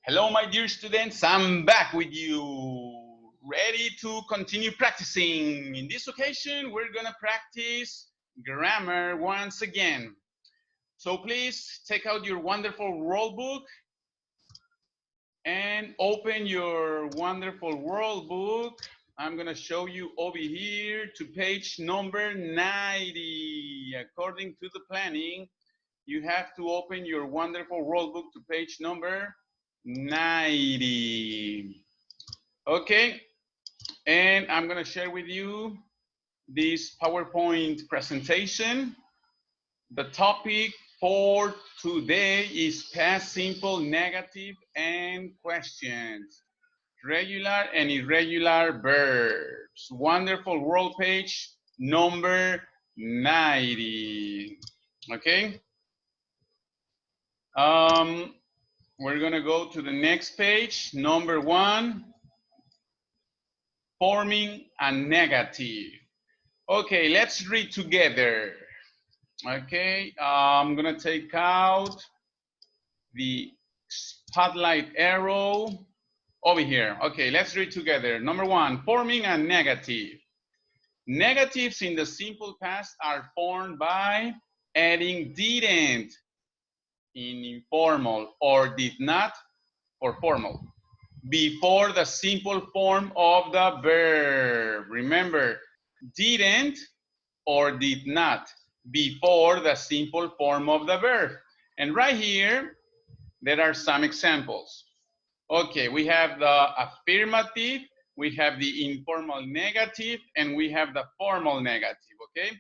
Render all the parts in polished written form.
Hello, my dear students. I'm back with you, ready to continue practicing. In this occasion, we're going to practice grammar once again. So please take out your wonderful world book and open your wonderful world book. I'm going to show you over here to page number 90. According to the planning, you have to open your wonderful world book to page number 90. Okay, and I'm going to share with you this PowerPoint presentation. The topic for today is past simple, negative, and questions. Regular and irregular verbs. Wonderful world page number 90. Okay. We're going to go to the next page, number 1, forming a negative. Okay, let's read together. Okay, I'm going to take out the spotlight arrow over here. Okay, let's read together. Number 1, forming a negative. Negatives in the simple past are formed by adding didn't in informal or did not or formal before the simple form of the verb. Remember, didn't or did not before the simple form of the verb. And right here, there are some examples. Okay, we have the affirmative, we have the informal negative, and we have the formal negative, okay?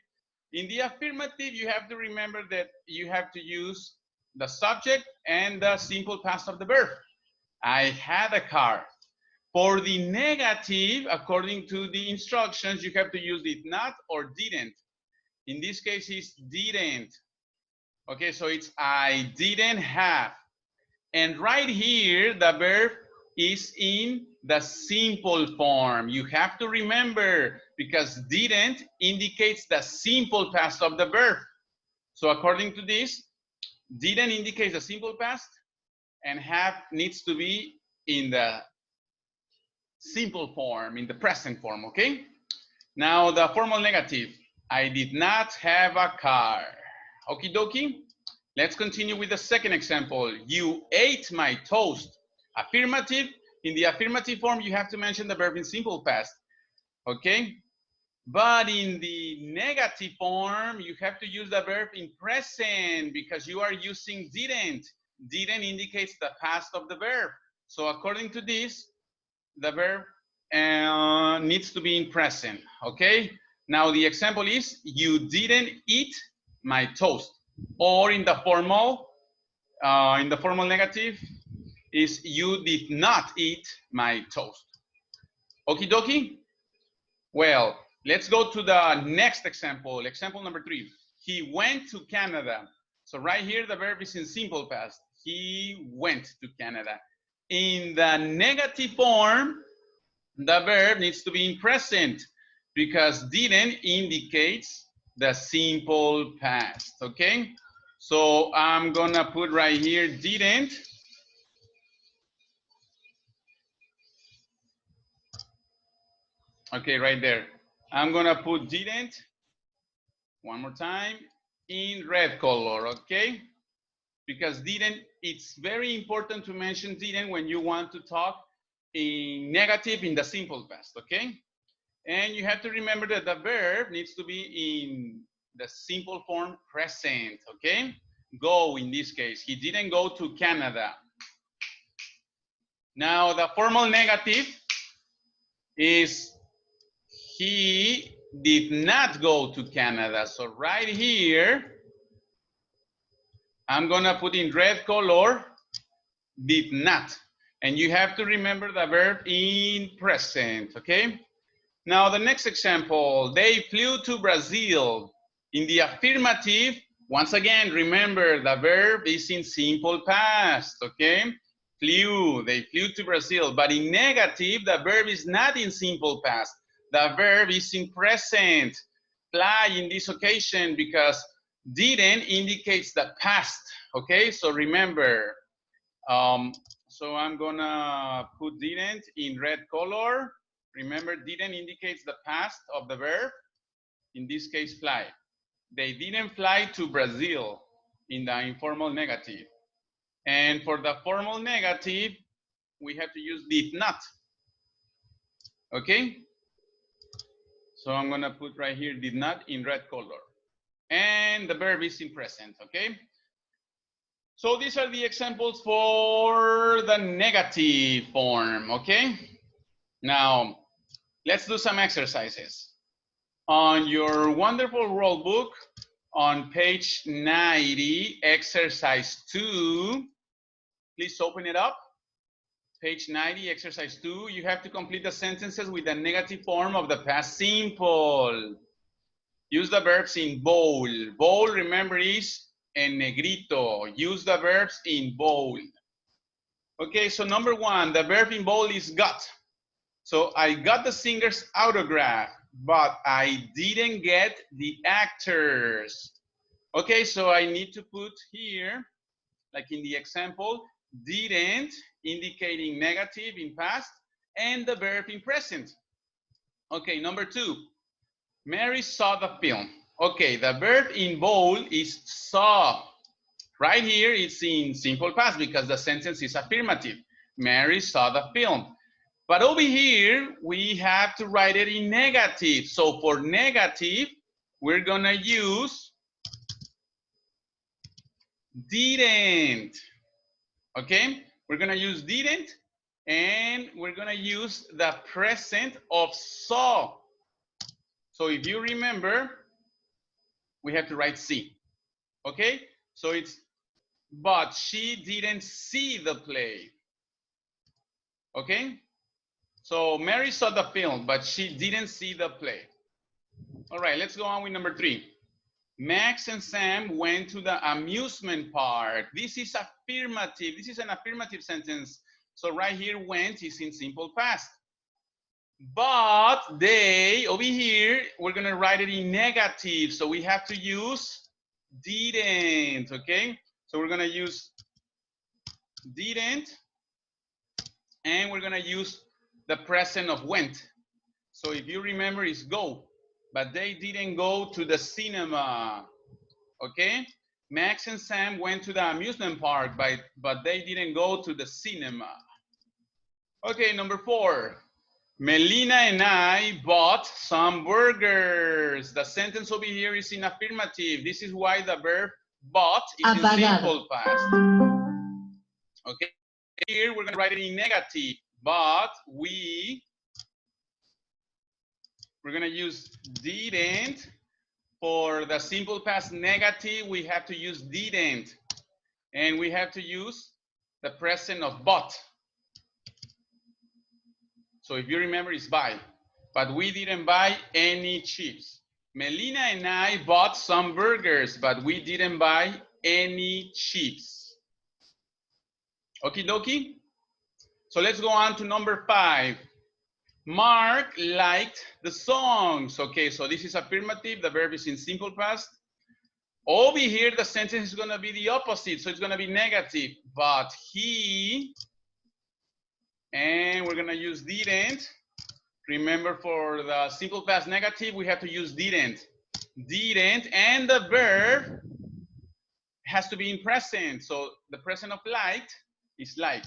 In the affirmative, you have to remember that you have to use the subject and the simple past of the verb. I had a car. For the negative, according to the instructions, you have to use did not or didn't. In this case, it's didn't. Okay, so it's I didn't have. And right here, the verb is in the simple form. You have to remember, because didn't indicates the simple past of the verb. So according to this, didn't indicates the simple past, and have needs to be in the simple form, in the present form, okay? Now the formal negative, I did not have a car. Okie dokie. Let's continue with the second example. You ate my toast. Affirmative. In the affirmative form, you have to mention the verb in simple past, okay? But in the negative form, you have to use the verb in present because you are using didn't. Didn't indicates the past of the verb. So according to this, the verb needs to be in present, okay? Now the example is, you didn't eat my toast. Or in the formal negative is, you did not eat my toast. Okie dokie? Well, let's go to the next example. Example number 3. He went to Canada. So right here, the verb is in simple past. He went to Canada. In the negative form, the verb needs to be in present because didn't indicates the simple past, okay? So I'm gonna put right here didn't. Okay, right there. I'm gonna put didn't, one more time, in red color, okay? Because didn't, it's very important to mention didn't when you want to talk in negative in the simple past, okay? And you have to remember that the verb needs to be in the simple form present, okay? Go in this case. He didn't go to Canada. Now the formal negative is he did not go to Canada. So right here, I'm gonna put in red color, did not. And you have to remember the verb in present, okay? Now the next example, they flew to Brazil. In the affirmative, once again, remember the verb is in simple past, okay? Flew, they flew to Brazil. But in negative, the verb is not in simple past. The verb is in present. Fly in this occasion because didn't indicates the past, okay? So remember, So I'm gonna put didn't in red color. Remember, didn't indicates the past of the verb. In this case, fly. They didn't fly to Brazil in the informal negative. And for the formal negative, we have to use did not. Okay? So I'm gonna put right here did not in red color. And the verb is in present, okay? So these are the examples for the negative form, okay? Now, let's do some exercises. On your wonderful rule book, on page 90, exercise 2, please open it up. Page 90, exercise 2, you have to complete the sentences with the negative form of the past simple. Use the verbs in bold. Bold, remember, is en negrito. Use the verbs in bold. Okay, so number 1, the verb in bold is got. So I got the singer's autograph, but I didn't get the actors. Okay, so I need to put here, like in the example, didn't, indicating negative in past, and the verb in present. Okay, number 2, Mary saw the film. Okay, the verb in bold is saw. Right here, it's in simple past because the sentence is affirmative. Mary saw the film. But over here, we have to write it in negative. So for negative, we're gonna use didn't. Okay, we're gonna use didn't, and we're gonna use the present of saw. So if you remember, we have to write see. Okay, so it's, but she didn't see the play. Okay, so Mary saw the film, but she didn't see the play. All right, let's go on with number 3. Max and Sam went to the amusement park. This is affirmative. This is an affirmative sentence. So right here, went is in simple past. But they, over here, we're going to write it in negative. So we have to use didn't, okay? So we're going to use didn't, and we're going to use the present of went. So if you remember, it's go. But they didn't go to the cinema, okay? Max and Sam went to the amusement park, but they didn't go to the cinema. Okay, number 4. Melina and I bought some burgers. The sentence over here is in affirmative. This is why the verb bought is in simple past. Okay, here we're going to write it in negative, but we're going to use didn't. For the simple past negative, we have to use didn't, and we have to use the present of bought. So if you remember, it's buy, but we didn't buy any chips. Melina and I bought some burgers, but we didn't buy any chips. Okie dokie? So let's go on to number 5. Mark liked the songs. Okay, so this is affirmative. The verb is in simple past. Over here, the sentence is going to be the opposite. So it's going to be negative. But he, and we're going to use didn't. Remember, for the simple past negative, we have to use didn't. Didn't, and the verb has to be in present. So the present of liked is like,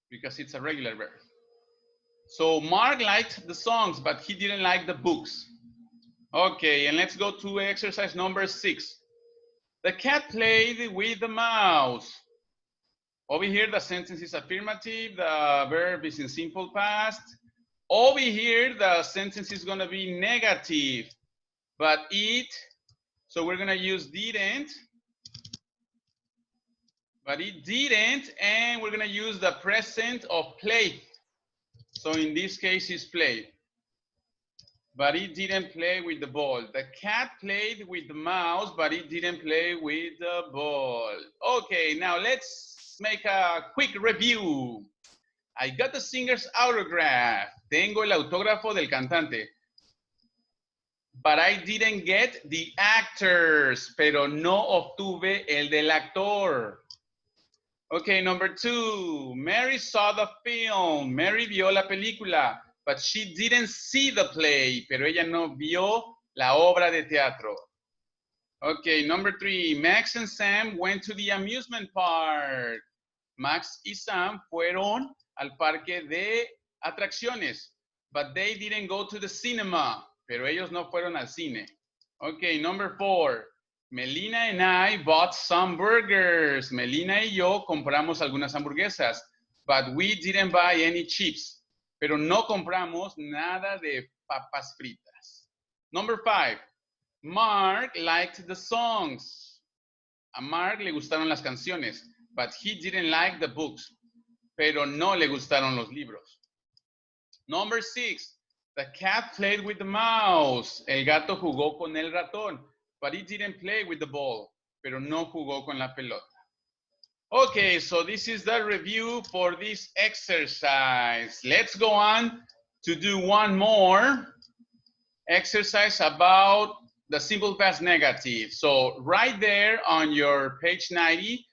because it's a regular verb. So Mark liked the songs, but he didn't like the books. Okay, and let's go to exercise number 6. The cat played with the mouse. Over here, the sentence is affirmative. The verb is in simple past. Over here, the sentence is going to be negative, but it, so we're going to use didn't, but it didn't, and we're going to use the present of play. So in this case, it's play. But it didn't play with the ball. The cat played with the mouse, but it didn't play with the ball. Okay, now let's make a quick review. I got the singer's autograph. Tengo el autógrafo del cantante. But I didn't get the actors. Pero no obtuve el del actor. Okay, number 2. Mary saw the film. Mary vio la película, but she didn't see the play. Pero ella no vio la obra de teatro. Okay, number 3. Max and Sam went to the amusement park. Max y Sam fueron al parque de atracciones, but they didn't go to the cinema. Pero ellos no fueron al cine. Okay, number 4. Melina and I bought some burgers. Melina y yo compramos algunas hamburguesas, but we didn't buy any chips. Pero no compramos nada de papas fritas. Number 5. Mark liked the songs. A Mark le gustaron las canciones, but he didn't like the books. Pero no le gustaron los libros. Number 6. The cat played with the mouse. El gato jugó con el ratón, but he didn't play with the ball. Pero no jugó con la pelota. Okay, so this is the review for this exercise. Let's go on to do one more exercise about the simple past negative. So right there on your page 90,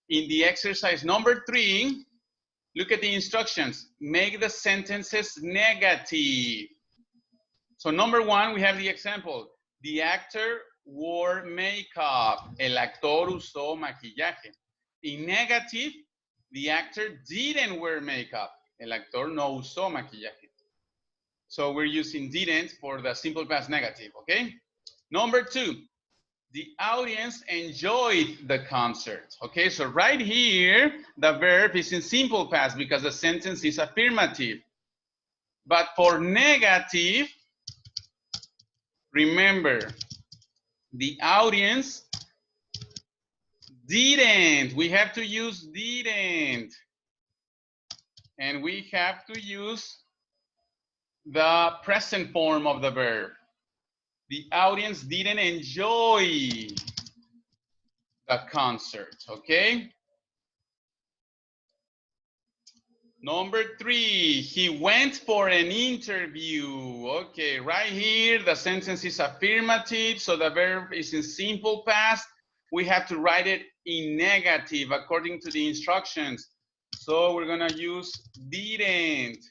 in the exercise number 3, look at the instructions. Make the sentences negative. So number 1, we have the example. The actor wore makeup. El actor usó maquillaje. In negative, the actor didn't wear makeup. El actor no usó maquillaje. So we're using didn't for the simple past negative, okay? Number 2, the audience enjoyed the concert. Okay, so right here, the verb is in simple past because the sentence is affirmative. But for negative, remember, the audience didn't. We have to use didn't. And we have to use the present form of the verb. The audience didn't enjoy the concert, okay? Number 3, he went for an interview. Okay, right here, the sentence is affirmative, so the verb is in simple past. We have to write it in negative according to the instructions. So we're gonna use didn't.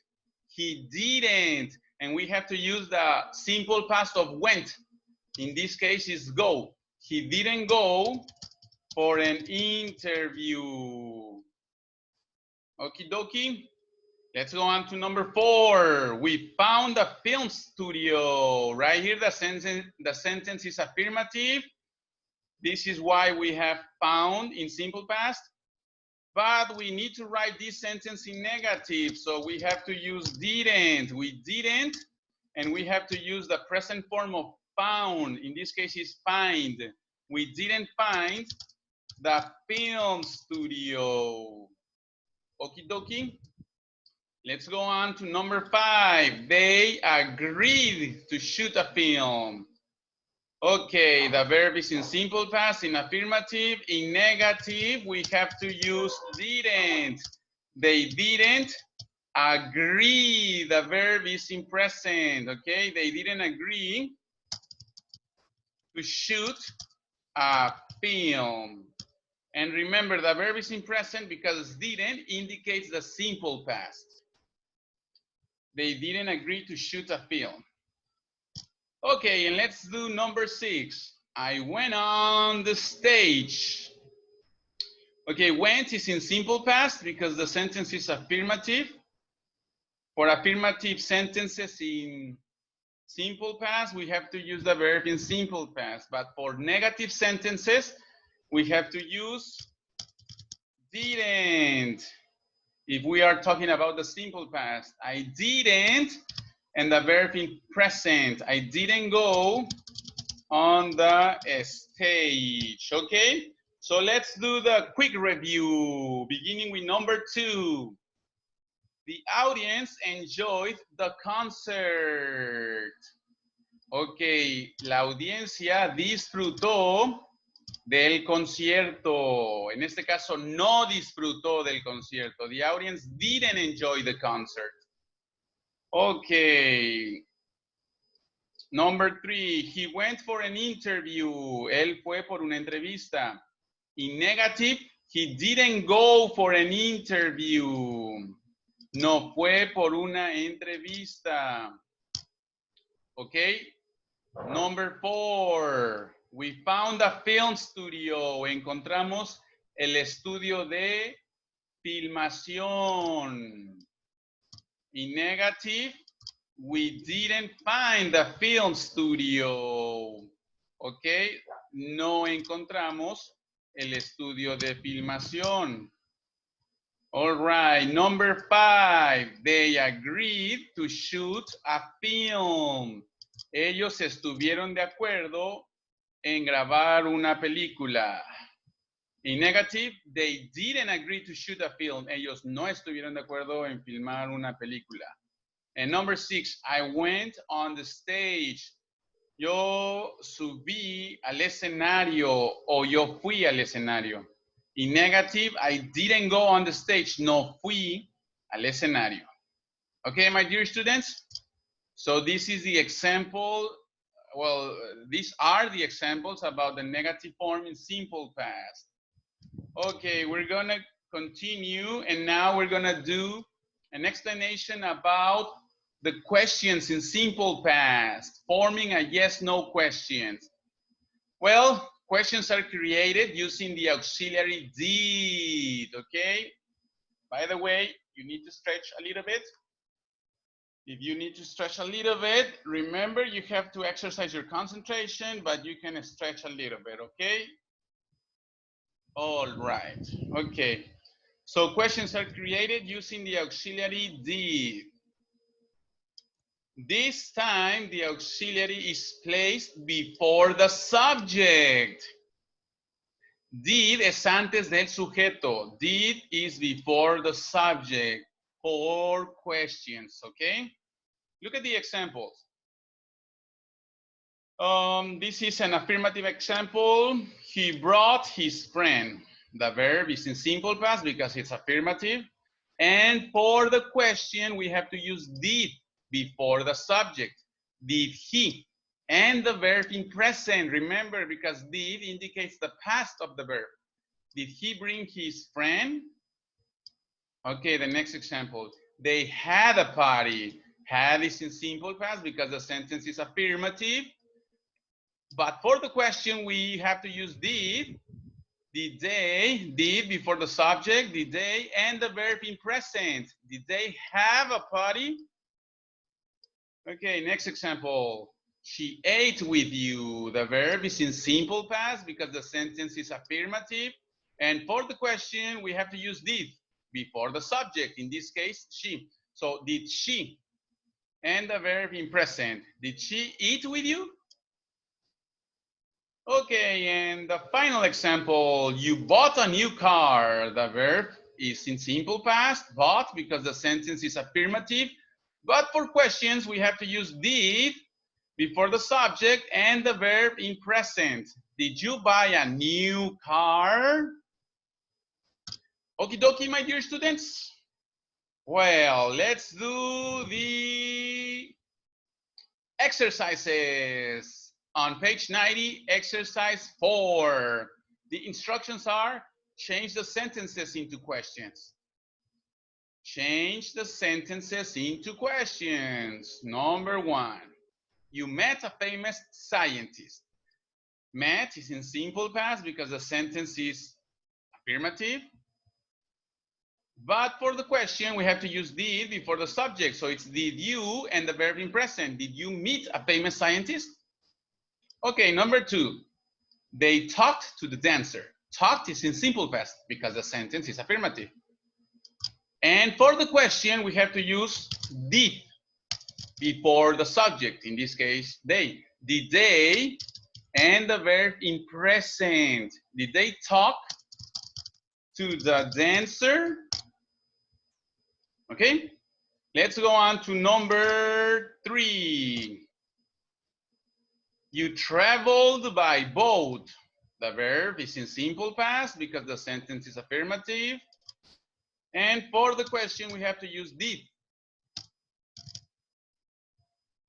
He didn't, and we have to use the simple past of went. In this case, is go. He didn't go for an interview. Okie dokie. Let's go on to number 4. We found a film studio. Right here, the sentence is affirmative. This is why we have found in simple past. But we need to write this sentence in negative. So we have to use didn't. We didn't. And we have to use the present form of found. In this case, is find. We didn't find the film studio. Okie dokie. Let's go on to number 5. They agreed to shoot a film. Okay, the verb is in simple past, in affirmative. In negative, we have to use didn't. They didn't agree. The verb is in present, okay? They didn't agree to shoot a film. And remember, the verb is in present because didn't indicates the simple past. They didn't agree to shoot a film. Okay, and let's do number 6. I went on the stage. Okay, went is in simple past because the sentence is affirmative. For affirmative sentences in simple past, we have to use the verb in simple past. But for negative sentences, we have to use didn't. If we are talking about the simple past, I didn't, and the verb in present, I didn't go on the stage, okay? So let's do the quick review, beginning with number 2. The audience enjoyed the concert. Okay, la audiencia disfrutó del concierto. En este caso, no disfrutó del concierto. The audience didn't enjoy the concert. Okay. Number 3, he went for an interview. Él fue por una entrevista. In negative, He didn't go for an interview. No fue por una entrevista. Okay. Number 4. We found a film studio. Encontramos el estudio de filmación. In negative, we didn't find the film studio. Ok, no encontramos el estudio de filmación. All right, number 5, they agreed to shoot a film. Ellos estuvieron de acuerdo en grabar una película. In negative, they didn't agree to shoot a film. Ellos no estuvieron de acuerdo en filmar una película. And number 6, I went on the stage. Yo subí al escenario o yo fui al escenario. In negative, I didn't go on the stage. No fui al escenario. Okay, my dear students? So this is the example. Well, these are the examples about the negative form in simple past. Okay, we're gonna continue, and now we're gonna do an explanation about the questions in simple past, forming a yes-no questions. Well, questions are created using the auxiliary did, okay? By the way, you need to stretch a little bit. If you need to stretch a little bit, remember you have to exercise your concentration, but you can stretch a little bit, okay? All right, okay. So questions are created using the auxiliary did. This time the auxiliary is placed before the subject. Did es antes del sujeto. Did is before the subject. For questions, okay? Look at the examples. This is an affirmative example. He brought his friend. The verb is in simple past because it's affirmative. And for the question, we have to use did before the subject. Did he? And the verb in present, remember, because did indicates the past of the verb. Did he bring his friend? Okay, the next example. They had a party. Had is in simple past because the sentence is affirmative. But for the question, we have to use did. Did they, did before the subject, did they, and the verb in present. Did they have a party? Okay, next example. She ate with you. The verb is in simple past because the sentence is affirmative. And for the question, we have to use did before the subject. In this case, she. So did she? And the verb in present. Did she eat with you? Okay, and the final example, you bought a new car. The verb is in simple past, bought, because the sentence is affirmative. But for questions, we have to use did before the subject and the verb in present. Did you buy a new car? Okie dokie, my dear students. Well, let's do the exercises. On page 90, exercise 4. The instructions are change the sentences into questions. Change the sentences into questions. Number 1, you met a famous scientist. Met is in simple past because the sentence is affirmative. But for the question, we have to use did before the subject. So it's did you and the verb in present. Did you meet a famous scientist? Okay, number 2, they talked to the dancer. Talked is in simple past because the sentence is affirmative. And for the question, we have to use did before the subject. In this case, they. Did they, and the verb in present. Did they talk to the dancer? Okay, let's go on to number 3. You traveled by boat. The verb is in simple past because the sentence is affirmative. And for the question, we have to use did.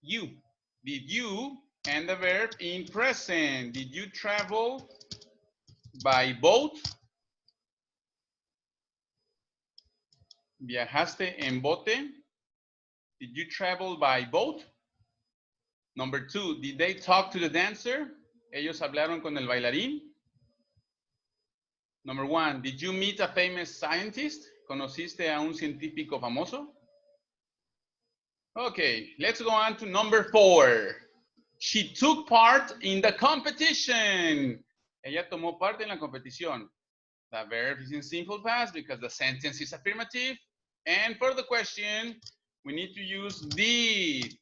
You. Did you, and the verb in present. Did you travel by boat? ¿Viajaste en bote? Did you travel by boat? Number 2, did they talk to the dancer? ¿Ellos hablaron con el bailarín? Number 1, did you meet a famous scientist? ¿Conociste a un científico famoso? Okay, let's go on to number 4. She took part in the competition. Ella tomó parte en la competición. The verb is in simple past because the sentence is affirmative. And for the question, we need to use did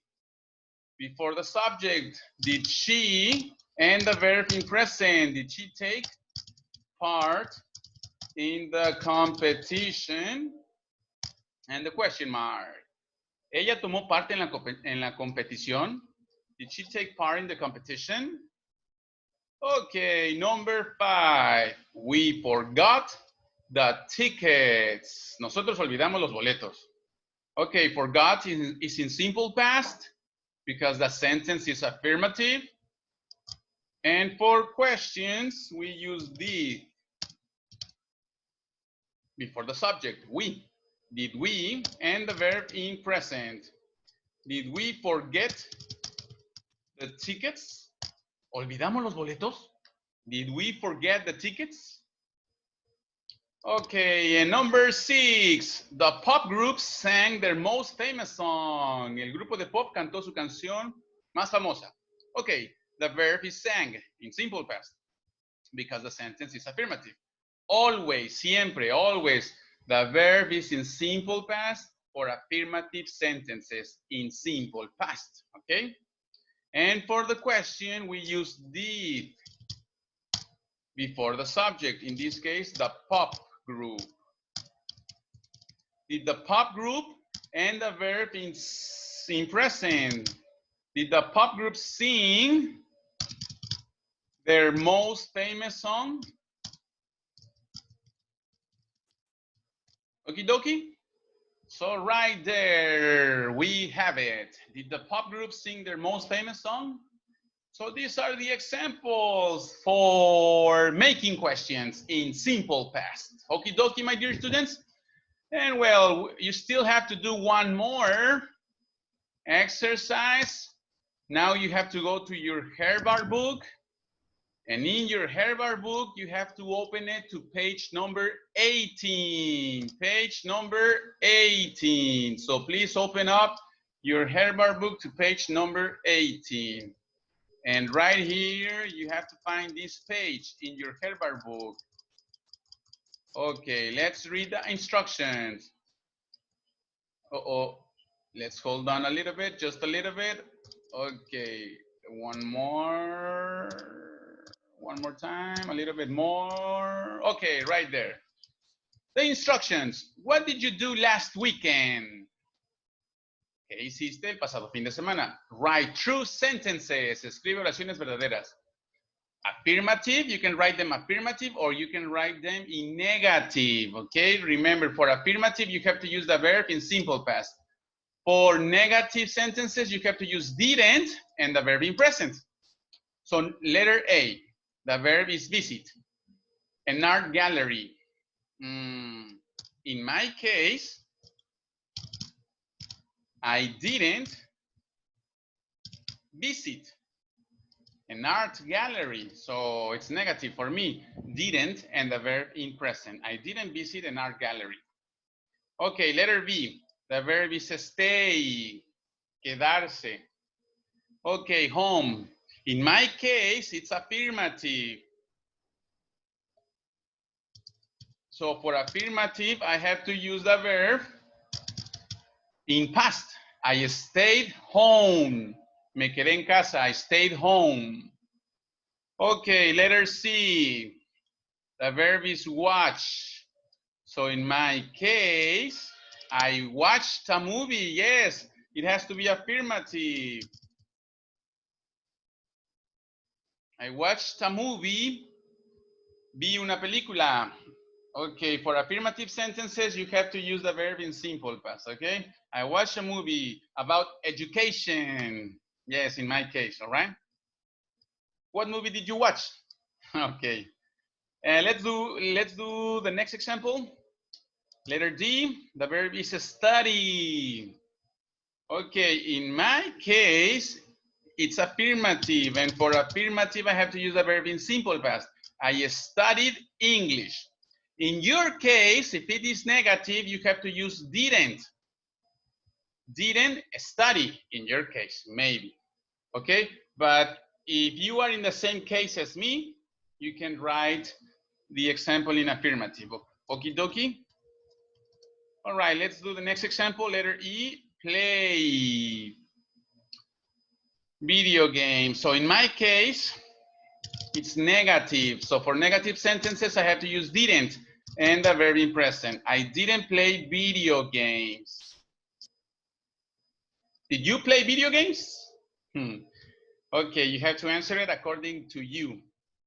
before the subject. Did she, and the verb in present, did she take part in the competition? And the question mark. Ella tomó parte en la competición. Did she take part in the competition? Okay, number 5. We forgot the tickets. Nosotros olvidamos los boletos. Okay, forgot is in simple past because the sentence is affirmative. And for questions, we use did before the subject, we. Did we, and the verb in present. Did we forget the tickets? ¿Olvidamos los boletos? Did we forget the tickets? Okay, and number 6, the pop group sang their most famous song. El grupo de pop cantó su canción más famosa. Okay, the verb is sang in simple past because the sentence is affirmative. Always, siempre, always, the verb is in simple past for affirmative sentences in simple past, okay? And for the question, we use did before the subject. In this case, the pop group. Did the pop group, and the verb in present. Did the pop group sing their most famous song? Okie dokie. So right there, we have it. Did the pop group sing their most famous song? So these are the examples for making questions in simple past. Okie dokie, my dear students. And well, you still have to do one more exercise. Now you have to go to your Herbar book. And in your Herbar book, you have to open it to page number 18. Page number 18. So please open up your Herbar book to page number 18. And right here, you have to find this page in your Herbar book. Okay, let's read the instructions. Let's hold on a little bit, just a little bit. Okay, one more time, a little bit more. Okay, right there. The instructions. What did you do last weekend? ¿Qué hiciste el pasado fin de semana? Write true sentences. Escribe oraciones verdaderas. Affirmative, you can write them affirmative or you can write them in negative, okay? Remember, for affirmative, you have to use the verb in simple past. For negative sentences, you have to use didn't and the verb in present. So letter A, the verb is visit. An art gallery. In my case, I didn't visit an art gallery. So it's negative for me. Didn't and the verb in present. I didn't visit an art gallery. Okay, letter B. The verb is stay, quedarse. Okay, home. In my case, it's affirmative. So for affirmative, I have to use the verb in past. I stayed home. Me quedé en casa. I stayed home. Okay, letter C. The verb is watch. So in my case, I watched a movie. Yes, it has to be affirmative. I watched a movie. Vi una película. Okay, for affirmative sentences, you have to use the verb in simple past, okay? I watched a movie about education. Yes, in my case, all right? What movie did you watch? Okay. Let's do the next example. Letter D, the verb is study. Okay, in my case, it's affirmative, and for affirmative, I have to use the verb in simple past. I studied English. In your case, if it is negative, you have to use didn't. Didn't study in your case, maybe. Okay, but if you are in the same case as me, you can write the example in affirmative. Okie dokie. All right, let's do the next example. Letter E, play video game. So in my case, it's negative. So for negative sentences, I have to use didn't and the verb in present. I didn't play video games. Did you play video games? Okay, you have to answer it according to you.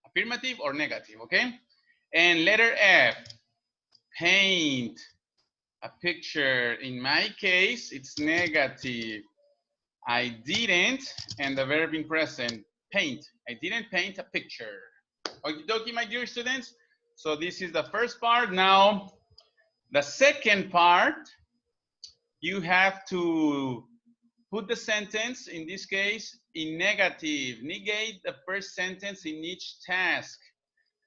Affirmative or negative, okay? And letter F, paint a picture. In my case, it's negative. I didn't, and the verb in present, paint. I didn't paint a picture. Okie dokie, my dear students. So this is the first part. Now, the second part, you have to put the sentence, in this case, in negative. Negate the first sentence in each task.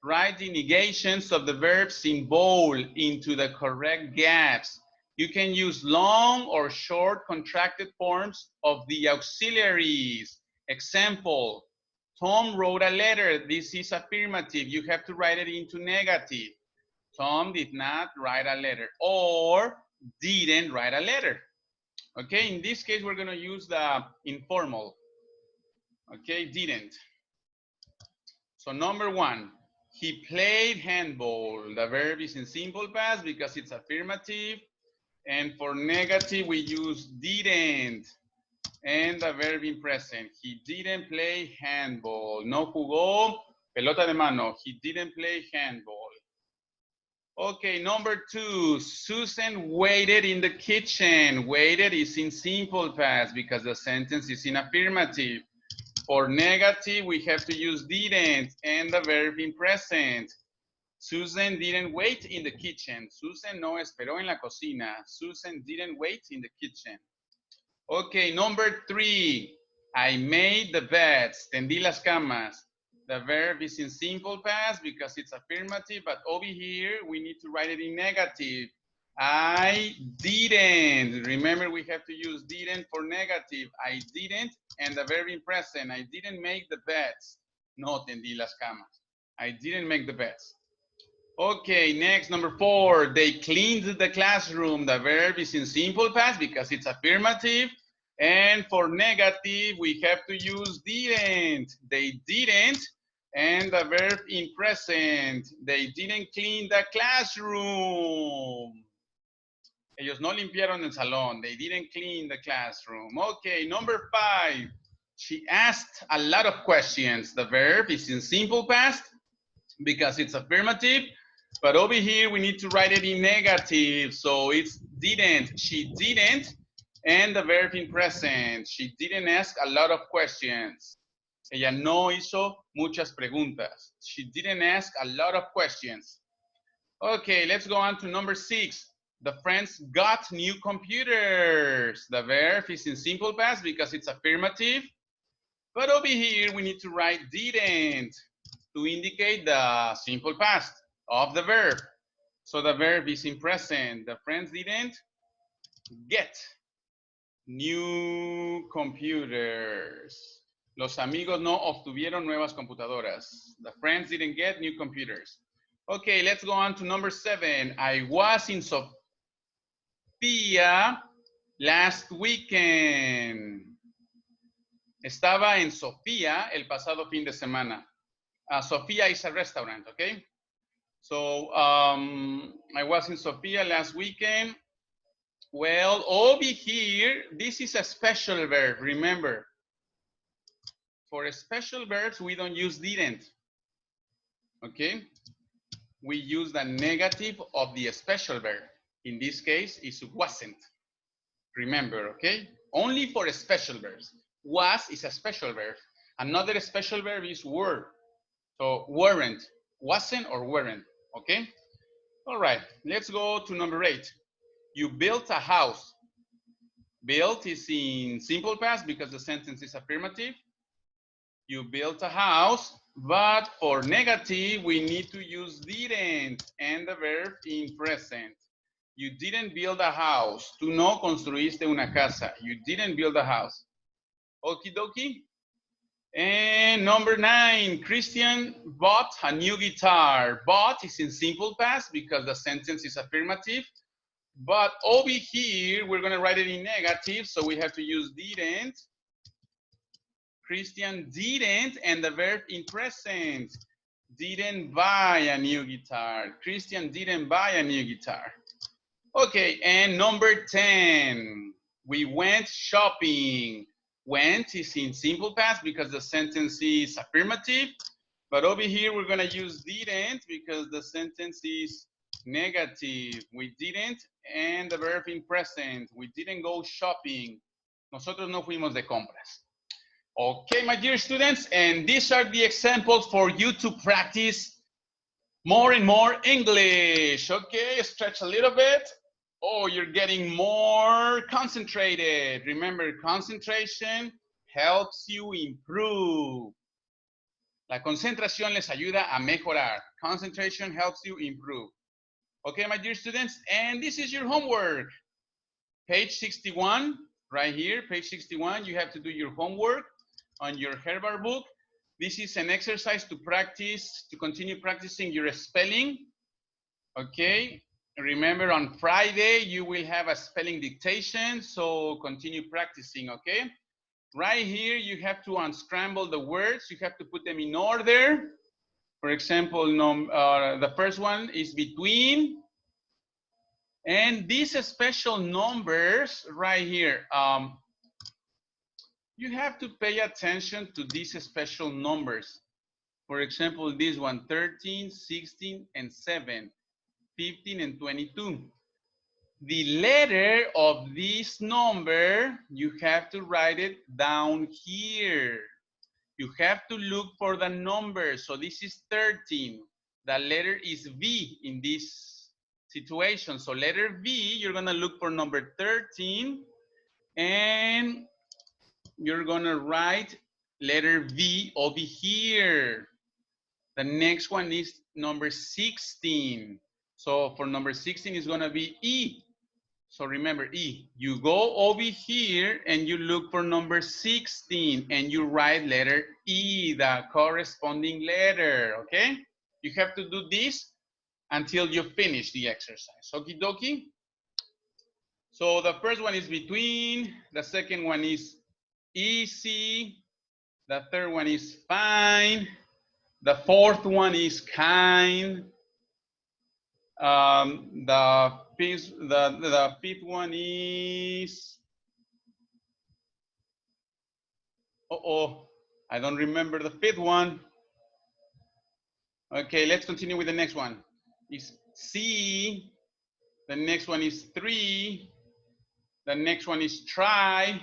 Write the negations of the verbs in bold into the correct gaps. You can use long or short contracted forms of the auxiliaries. Example, Tom wrote a letter. This is affirmative. You have to write it into negative. Tom did not write a letter or didn't write a letter. Okay, in this case, we're going to use the informal. Okay, didn't. So number one, he played handball. The verb is in simple past because it's affirmative. And for negative, we use didn't. And the verb in present. He didn't play handball. No jugó pelota de mano. He didn't play handball. Okay, number two, Susan waited in the kitchen. Waited is in simple past because the sentence is in affirmative. For negative, we have to use didn't and the verb in present. Susan didn't wait in the kitchen. Susan no esperó en la cocina. Susan didn't wait in the kitchen. Okay, number three, I made the beds. Tendí las camas. The verb is in simple past because it's affirmative, but over here, we need to write it in negative. I didn't. Remember, we have to use didn't for negative. I didn't, and the verb in present. I didn't make the beds. No tendí las camas. I didn't make the beds. Okay, next, number four. They cleaned the classroom. The verb is in simple past because it's affirmative. And for negative, we have to use didn't. They didn't. And the verb in present. They didn't clean the classroom. Ellos no limpiaron el salón. They didn't clean the classroom. Okay, number five. She asked a lot of questions. The verb is in simple past because it's affirmative. But over here, we need to write it in negative. So it's didn't. She didn't. And the verb in present. She didn't ask a lot of questions. Ella no hizo muchas preguntas. She didn't ask a lot of questions. Okay, let's go on to number six. The friends got new computers. The verb is in simple past because it's affirmative. But over here, we need to write didn't to indicate the simple past of the verb. So the verb is in present. The friends didn't get new computers. Los amigos no obtuvieron nuevas computadoras. The friends didn't get new computers. Okay, let's go on to number seven. I was in Sofía last weekend. Estaba en Sofía el pasado fin de semana. Sofía is a restaurant, okay? So I was in Sofía last weekend. Well, over here, this is a special verb, remember. For special verbs, we don't use didn't, okay? We use the negative of the special verb. In this case, it's wasn't. Remember, okay? Only for special verbs. Was is a special verb. Another special verb is were. So weren't, wasn't or weren't, okay? All right, let's go to number 8. You built a house. Built is in simple past because the sentence is affirmative. You built a house, but for negative, we need to use didn't and the verb in present. You didn't build a house. Tú no construiste una casa. You didn't build a house. Okie dokie. And number 9, Christian bought a new guitar. Bought is in simple past because the sentence is affirmative. But over here, we're going to write it in negative, so we have to use didn't. Christian didn't, and the verb in present. Didn't buy a new guitar. Christian didn't buy a new guitar. Okay, and number 10, we went shopping. Went is in simple past because the sentence is affirmative. But over here, we're going to use didn't because the sentence is negative. We didn't, and the verb in present. We didn't go shopping. Nosotros no fuimos de compras. Okay, my dear students, and these are the examples for you to practice more and more English. Okay, stretch a little bit. Oh, you're getting more concentrated. Remember, concentration helps you improve. La concentración les ayuda a mejorar. Concentration helps you improve. Okay, my dear students, and this is your homework. Page 61, right here, page 61, you have to do your homework on your Herbar book. This is an exercise to practice, to continue practicing your spelling. Okay, remember on Friday, you will have a spelling dictation, so continue practicing, okay? Right here, you have to unscramble the words. You have to put them in order. For example, the first one is between. And these special numbers right here, you have to pay attention to these special numbers. For example, this one, 13, 16, and 7, 15, and 22. The letter of this number, you have to write it down here. You have to look for the number. So this is 13. The letter is V in this situation. So letter V, you're gonna look for number 13, and you're gonna write letter V over here. The next one is number 16. So for number 16 is gonna be E. So remember E. You go over here and you look for number 16 and you write letter E, the corresponding letter, okay? You have to do this until you finish the exercise. Okie dokie? So the first one is between, the second one is easy, the third one is fine, the fourth one is kind, the fifth one is, I don't remember the fifth one. Okay, let's continue with the next one. It's C, the next one is 3, the next one is try,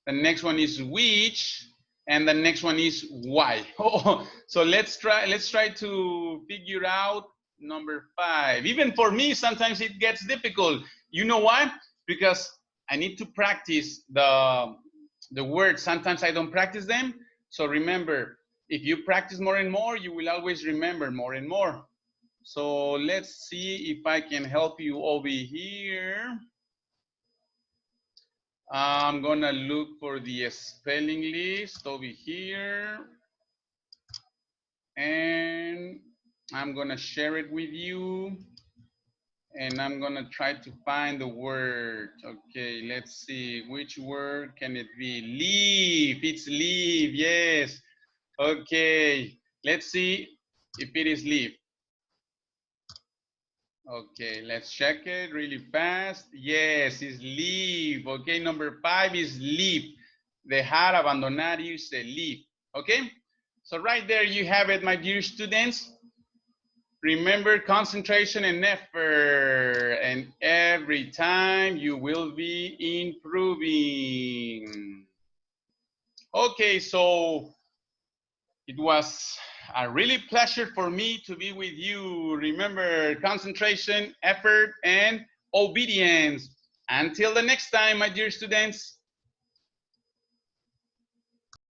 the next one is which, and the next one is why. So let's try to figure out number 5. Even for me, sometimes it gets difficult. You know why? Because I need to practice the words. Sometimes I don't practice them. So remember, if you practice more and more, you will always remember more and more. So let's see if I can help you over here. I'm gonna look for the spelling list over here. And I'm gonna share it with you. And I'm gonna try to find the word. Okay, let's see, which word can it be? Leave, it's leave, yes. Okay, let's see if it is leave. Okay, let's check it really fast. Yes, it's leave. Okay, number 5 is leave. Dejar, abandonar, irse, leave. Okay, so right there you have it, my dear students. Remember concentration and effort, and every time you will be improving. Okay, so it was a really pleasure for me to be with you. Remember, concentration, effort, and obedience. Until the next time, my dear students,